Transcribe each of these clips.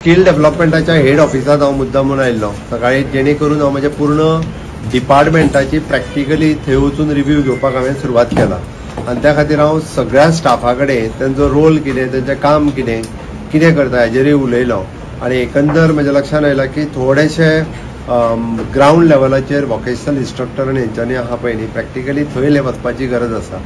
Skill डेव्हलपमेंटाच्या head ऑफिसात हांव मुद्दामून आयिल्लो सकाळी, जेणे करून हांव म्हज्या पूर्ण डिपार्टमेंटाची प्रॅक्टिकली थंय वचून रिव्ह्यू घेवपाक हांवें सुरवात केला. आनी त्या खातीर हांव सगळ्या स्टाफा कडेन तांचो रोल कितें, तांचें काम कितें कितें करता हेजेरूय उलयलो. आनी एकंदर म्हज्या लक्षांत आयलां की थोडेशे ग्राउंड लेवलाचेर वॉकेशनल इन्स्ट्रक्टर आनी हेंच्यांनी आहा पळय न्ही, प्रॅक्टिकली थंय वचपाची गरज आसा.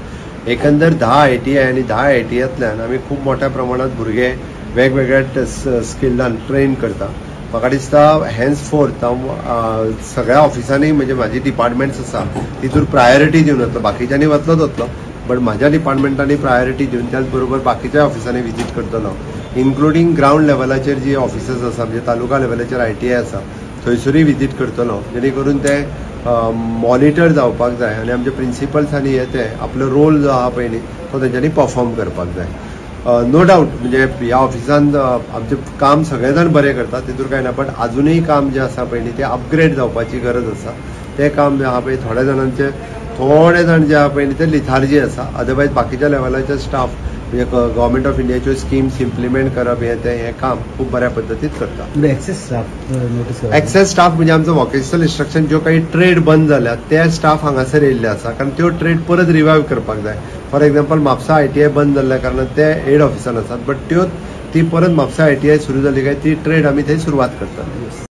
एकंदर 10 ITI आनी 10 ITIंतल्यान आमी खूब मोठ्या प्रमाणात भुरगे वेगवेगळ्या स्किलान ट्रेन करता. म्हाका दिसता हेन्सफोर्थ हांव सगळ्या ऑफिसांनी म्हणजे म्हाजी डिपार्टमेंट्स आसा तितूर प्रायोरिटी दिवन वतलो. बाकीच्यांनी वतलोच वतलो, बट म्हाज्या डिपार्टमेंटांनी प्रायोरिटी दिवन त्याच बरोबर बाकीच्या ऑफिसांनी विजीट करतलो, इन्क्लुडींग ग्राउंड लेवलाचेर जी ऑफिसर्स आसा म्हणजे तालुका लेवलाचेर ITI आसा थंयसरूय विजीट करतलो, जेणे करून ते मॉनिटर जावपाक जाय आनी आमचे प्रिन्सिपल्सांनी ते आपलो रोल जो आहा पळय न्ही तो तेंच्यांनी परफॉर्म करपाक जाय. नो डाऊट म्हणजे ह्या ऑफिसान आमचें काम सगळे जाण बरें करतात, तितूर कांय ना, बट अजूनही काम जे आसा पळय न्ही ते अपग्रेड जावपाची गरज आसा. ते काम जे आहा पळय थोड्या जाण जे आहा पळय न्ही ते लिथार्जी आसा. अदरवायज बाकीच्या लेवलाचे स्टाफ म्हणजे गव्हर्मेंट ऑफ इंडियाच्यो स्किम्स इम्प्लिमेंट करप हें काम खूप बऱ्या पद्दतीत करता. एक्सेस स्टाफ म्हणजे आमचो वॉकेशनल इन्स्ट्रक्शन ज्यो काही ट्रेड बंद जाल्यात ते स्टाफ हांगासर येयल्ले आसा, कारण त्यो ट्रेड परत रिवायव करपाक जाय. फॉर एक्झाम्पल म्हापसा ITI बंद जाल्ल्या कारणान ते हेड ऑफिसान आसात, बट ती परत म्हापसा ITI सुरू जाली काय ती ट्रेड आमी थंय सुरवात करतात.